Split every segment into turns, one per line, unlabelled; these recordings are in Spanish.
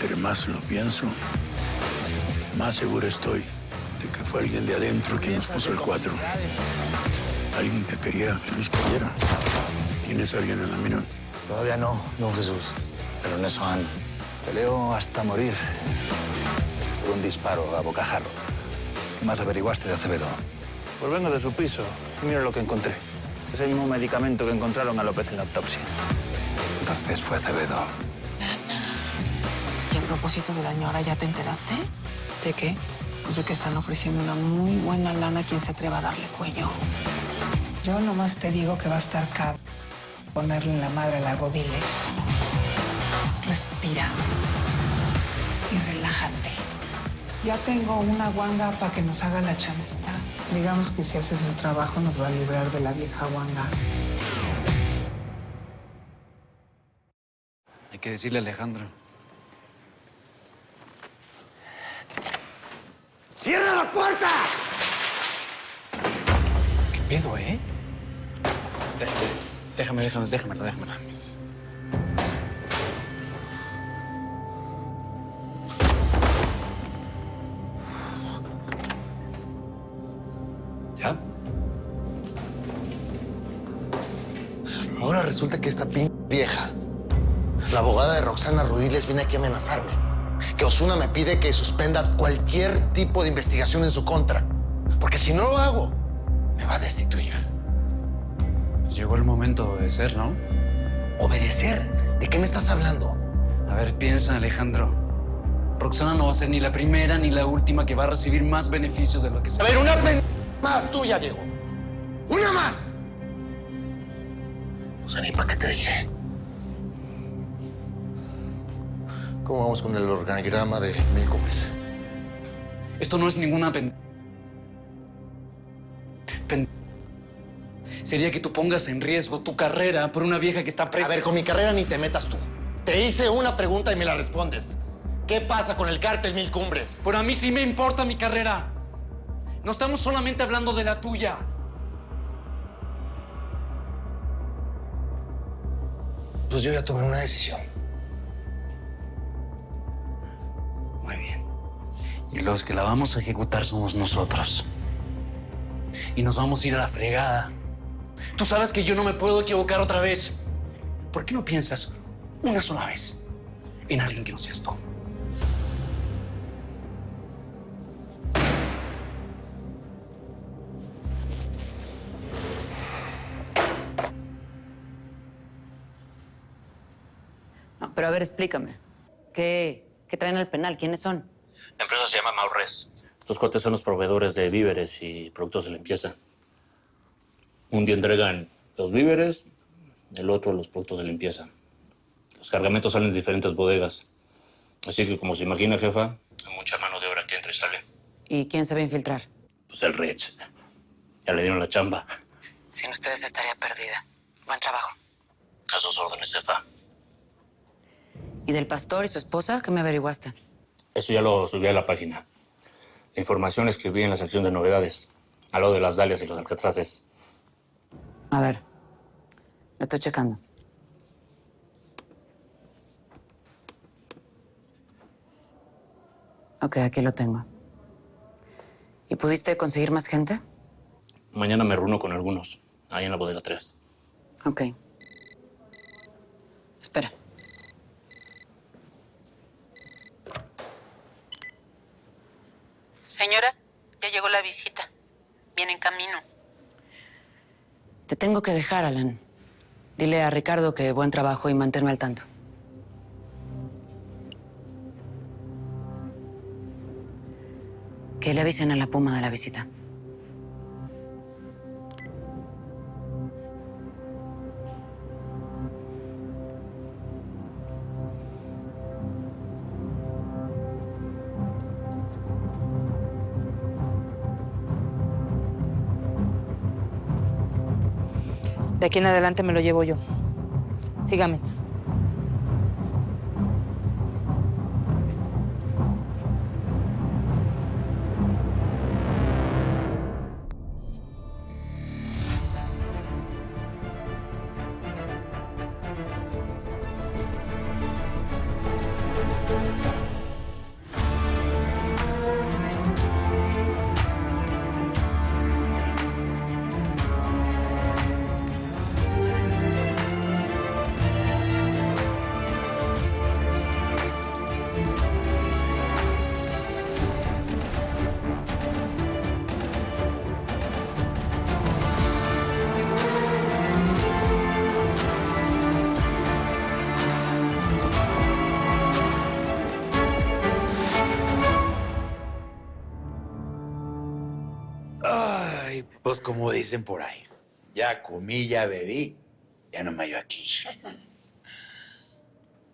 Entre más lo pienso, más seguro estoy de que fue alguien de adentro quien nos puso el 4. Alguien que quería que Luis cayera. ¿Tienes a alguien en la mira?
Todavía no, don Jesús. Pero en eso ando. Peleo hasta morir. Por un disparo a bocajarro. ¿Qué más averiguaste de Acevedo?
Pues vengo de su piso y mira lo que encontré. Es el mismo medicamento que encontraron a López en la autopsia.
Entonces fue Acevedo.
Y a propósito del daño, ¿ahora ya te enteraste?
¿De qué?
Pues de que están ofreciendo una muy buena lana a quien se atreva a darle cuello.
Yo nomás te digo que va a estar caro ponerle en la madre a la Godiles. Respira y relájate. Ya tengo una guanga para que nos haga la champita. Digamos que si hace su trabajo nos va a librar de la vieja guanga.
Hay que decirle a Alejandro.
¡Cierra la puerta!
¿Qué pedo, eh? Déjamelo. ¿Ya?
Ahora resulta que esta vieja, la abogada de Roxana Rudiles, viene aquí a amenazarme. Que Osuna me pide que suspenda cualquier tipo de investigación en su contra. Porque si no lo hago, me va a destituir.
Pues llegó el momento de obedecer, ¿no?
¿Obedecer? ¿De qué me estás hablando?
A ver, piensa, Alejandro. Roxana no va a ser ni la primera ni la última que va a recibir más beneficios de lo que se...
A ver, una más tuya, Diego. ¡Una más! O sea, ni para qué te dije. ¿Cómo vamos con el organigrama de Mil Cumbres?
Esto no es ninguna Sería que tú pongas en riesgo tu carrera por una vieja que está presa.
A ver, con mi carrera ni te metas tú. Te hice una pregunta y me la respondes. ¿Qué pasa con el cártel Mil Cumbres?
Pero a mí sí me importa mi carrera. No estamos solamente hablando de la tuya.
Pues yo ya tomé una decisión.
Muy bien. Y los que la vamos a ejecutar somos nosotros. Y nos vamos a ir a la fregada. Tú sabes que yo no me puedo equivocar otra vez. ¿Por qué no piensas una sola vez en alguien que no seas tú?
No, pero a ver, explícame. ¿Qué traen al penal? ¿Quiénes son?
La empresa se llama Maurres. Estos cuates son los proveedores de víveres y productos de limpieza. Un día entregan los víveres, el otro los productos de limpieza. Los cargamentos salen de diferentes bodegas. Así que, como se imagina, jefa, hay mucha mano de obra que entra y sale.
¿Y quién se va a infiltrar?
Pues el Rich. Ya le dieron la chamba.
Sin ustedes estaría perdida. Buen trabajo.
A sus órdenes, jefa.
¿Y del pastor y su esposa? ¿Qué me averiguaste?
Eso ya lo subí a la página. La información la escribí en la sección de novedades, al lado de las dalias y los alcatraces.
A ver, lo estoy checando. Ok, aquí lo tengo. ¿Y pudiste conseguir más gente?
Mañana me reúno con algunos, ahí en la bodega 3.
Ok. Espera.
Señora, ya llegó la visita. Viene en camino.
Te tengo que dejar, Alan. Dile a Ricardo que buen trabajo y manténme al tanto. Que le avisen a la Puma de la visita.
De aquí en adelante me lo llevo yo. Sígame.
Ay, pues como dicen por ahí, ya comí, ya bebí, ya no me hallo aquí.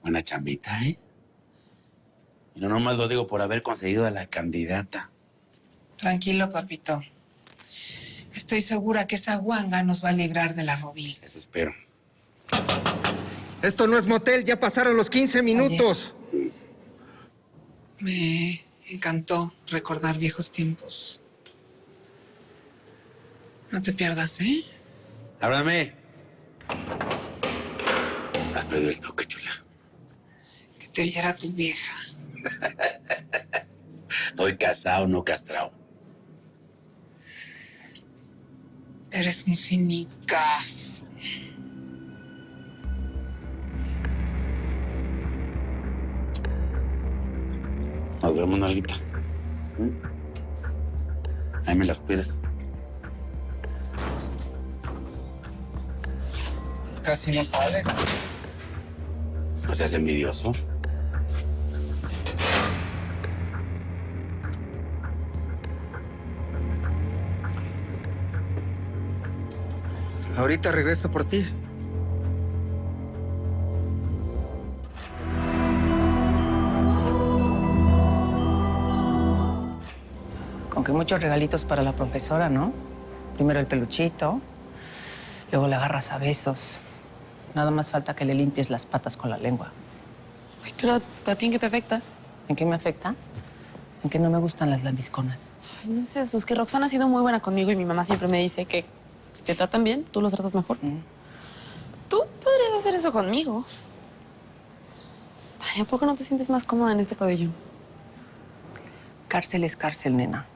Buena chambita, ¿eh? Y no nomás lo digo por haber conseguido a la candidata.
Tranquilo, papito. Estoy segura que esa guanga nos va a librar de las
Eso
rodillas.
espero.
Esto no es motel, ya pasaron los 15 minutos.
Me encantó recordar viejos tiempos. No te pierdas, ¿eh?
Háblame. Has perdido el toque, chula.
Que te oyera tu vieja.
Estoy casado, no castrado.
Eres un cinicazo.
Nos vemos, nalguita. Ahí me las cuidas.
Casi no sale.
No seas envidioso.
Ahorita regreso por ti.
Con que muchos regalitos para la profesora, ¿no? Primero el peluchito, luego le agarras a besos. Nada más falta que le limpies las patas con la lengua.
Ay, pero ¿a ti en qué te afecta?
¿En qué me afecta? En que no me gustan las lambisconas.
Ay, no es eso, es que Roxana ha sido muy buena conmigo y mi mamá siempre me dice que si te tratan bien, tú los tratas mejor. Tú podrías hacer eso conmigo. Ay, ¿a poco no te sientes más cómoda en este pabellón?
Cárcel es cárcel, nena.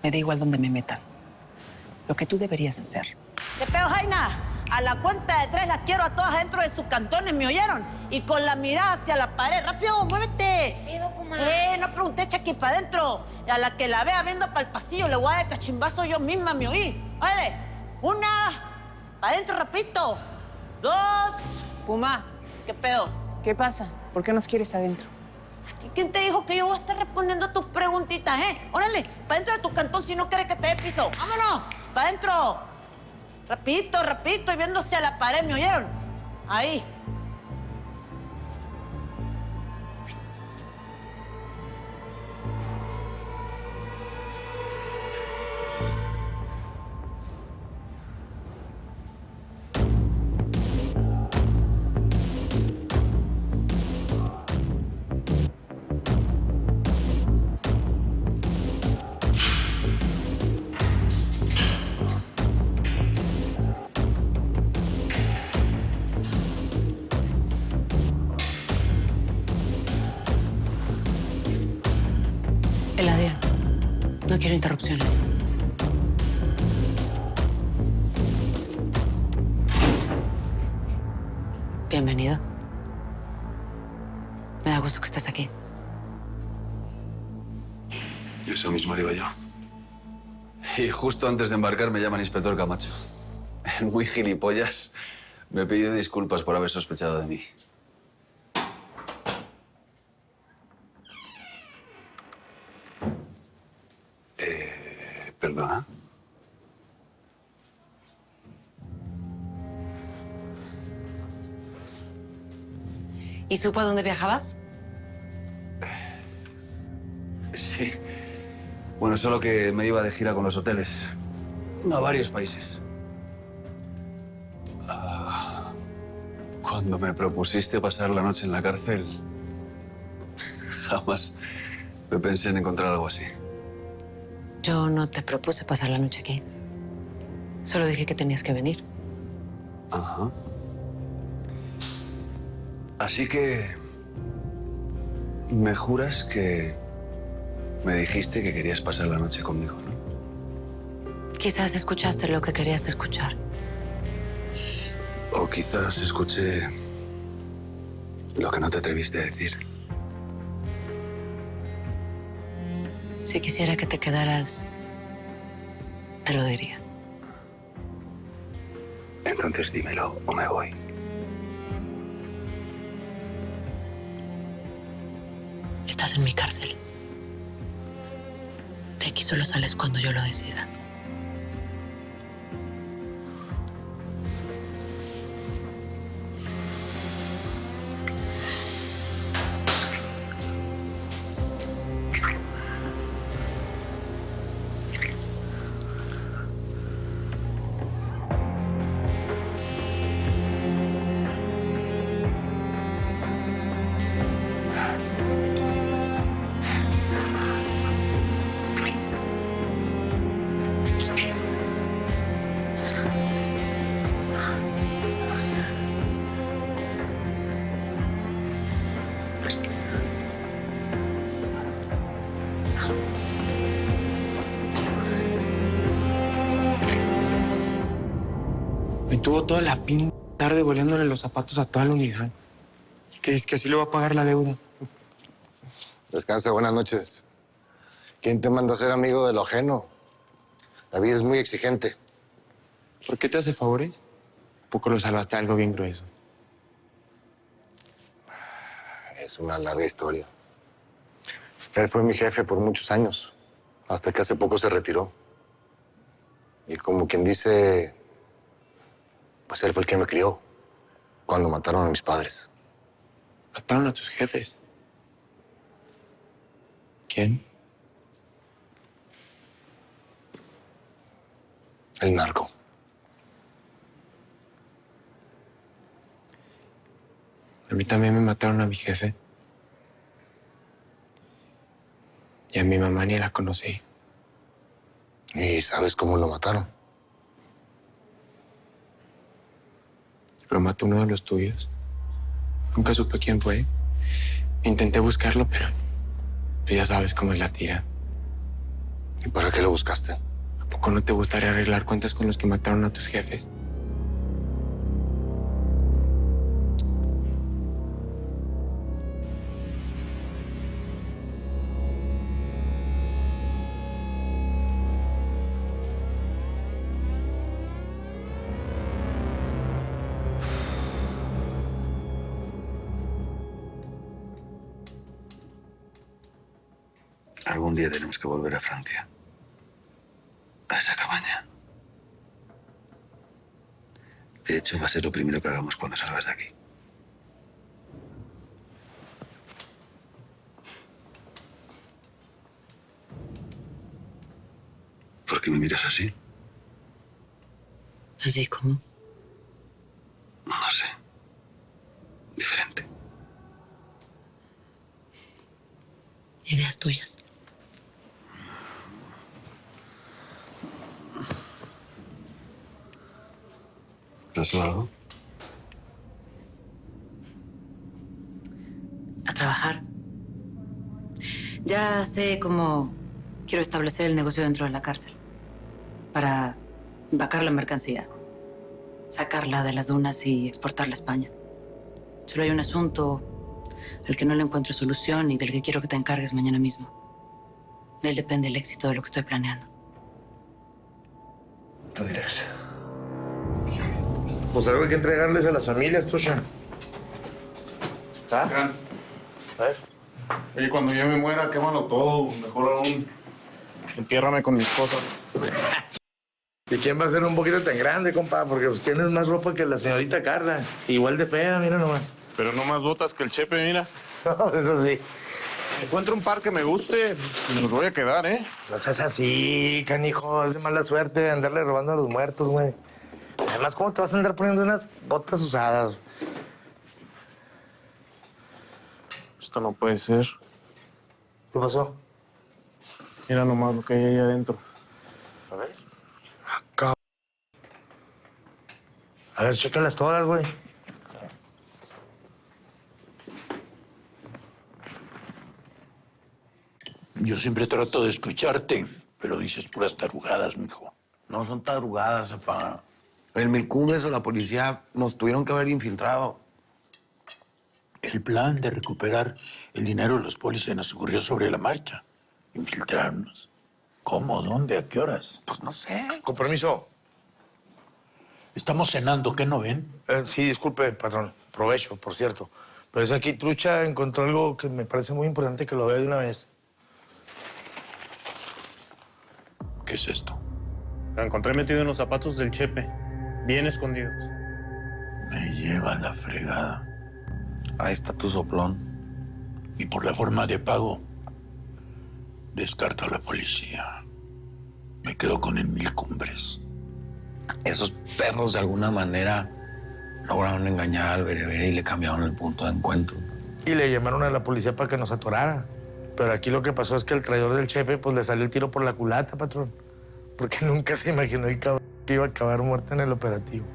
Me da igual donde me metan. Lo que tú deberías hacer.
¿Qué pedo, Jaina? A la cuenta de 3 las quiero a todas dentro de sus cantones, ¿me oyeron? Y con la mirada hacia la pared. ¡Rápido, muévete! No pregunté, echa aquí para adentro. Y a la que la vea viendo para el pasillo le voy a dar cachimbazo yo misma, ¿me oí? ¡Vale! 1, para adentro, rapidito. 2.
Puma,
¿Qué pedo?
¿qué pasa? ¿Por qué nos quieres adentro?
¿Quién te dijo que yo voy a estar respondiendo a tus preguntitas, Órale, para dentro de tu cantón si no quieres que te dé piso. ¡Vámonos! ¡Para adentro! Rapidito, rapidito, y viéndose a la pared, ¿me oyeron? Ahí.
Eladia, no quiero interrupciones. Bienvenido. Me da gusto que estés aquí.
Eso mismo digo yo. Y justo antes de embarcar me llaman inspector Camacho. Muy gilipollas. Me pide disculpas por haber sospechado de mí. ¿Perdona?
¿Y supo a dónde viajabas?
Sí. Bueno, solo que me iba de gira con los hoteles. A varios países. Cuando me propusiste pasar la noche en la cárcel, jamás me pensé en encontrar algo así.
Yo no te propuse pasar la noche aquí. Solo dije que tenías que venir.
Ajá. Así que Me juras que me dijiste que querías pasar la noche conmigo, ¿no?
Quizás escuchaste lo que querías escuchar.
O quizás escuché lo que no te atreviste a decir.
Si quisiera que te quedaras, te lo diría.
Entonces dímelo o me voy.
Estás en mi cárcel. De aquí solo sales cuando yo lo decida.
Me tuvo toda la tarde volándole los zapatos a toda la unidad. Que es que así le va a pagar la deuda.
Descansa, buenas noches. ¿Quién te manda a ser amigo de lo ajeno? La vida es muy exigente.
¿Por qué te hace favores? Poco lo salvaste de algo bien grueso.
Es una larga historia. Él fue mi jefe por muchos años, hasta que hace poco se retiró. Y como quien dice, pues él fue el que me crió cuando mataron a mis padres.
¿Mataron a tus jefes? ¿Quién?
El narco.
A mí también me mataron a mi jefe. Y a mi mamá ni la conocí.
¿Y sabes cómo lo mataron?
Lo mató uno de los tuyos. Nunca supe quién fue. Intenté buscarlo, pero ya sabes cómo es la tira.
¿Y para qué lo buscaste?
¿A poco no te gustaría arreglar cuentas con los que mataron a tus jefes?
Algún día tenemos que volver a Francia. A esa cabaña. De hecho, va a ser lo primero que hagamos cuando salgas de aquí. ¿Por qué me miras así?
¿Así como?
No sé. Diferente.
Ideas tuyas.
¿Pasó algo?
A trabajar. Ya sé cómo quiero establecer el negocio dentro de la cárcel. Para empacar la mercancía, sacarla de las dunas y exportarla a España. Solo hay un asunto al que no le encuentro solución y del que quiero que te encargues mañana mismo. De él depende el éxito de lo que estoy planeando.
Tú dirás.
Pues algo hay que entregarles a las familias, Tosha.
¿Ah?
A ver.
Oye, cuando yo me muera, quémalo todo. Mejor aún, entiérrame con mi esposa.
¿Y quién va a ser un poquito tan grande, compa? Porque pues tienes más ropa que la señorita Carla. Igual de fea, mira nomás.
Pero no más botas que el Chepe, mira.
No, eso sí.
Encuentro un par que me guste, me los voy a quedar, ¿eh?
No seas así, canijo. Es de mala suerte andarle robando a los muertos, güey. Además, ¿cómo te vas a andar poniendo unas botas usadas?
Esto no puede ser.
¿Qué pasó?
Mira nomás lo que hay ahí adentro.
A ver. Acá. A ver, chécalas todas, güey.
Yo siempre trato de escucharte, pero dices puras tarugadas, mijo.
No son tarugadas, papá. El Milcumbres o la policía nos tuvieron que haber infiltrado.
El plan de recuperar el dinero de los polis se nos ocurrió sobre la marcha. Infiltrarnos. ¿Cómo? ¿Dónde? ¿A qué horas?
Pues no sé. Con permiso.
Estamos cenando, ¿qué no ven?
Sí, disculpe, patrón. Provecho, por cierto. Pero es aquí, Trucha encontró algo que me parece muy importante que lo vea de una vez.
¿Qué es esto?
Lo encontré metido en los zapatos del Chepe, bien escondidos.
Me lleva la fregada.
Ahí está tu soplón.
Y por la forma de pago, descarto a la policía. Me quedo con el Milcumbres.
Esos perros de alguna manera lograron engañar al berebere y le cambiaron el punto de encuentro. Y le llamaron a la policía para que nos atorara. Pero aquí lo que pasó es que el traidor del Chepe pues le salió el tiro por la culata, patrón. Porque nunca se imaginó el cabrón que iba a acabar muerto en el operativo.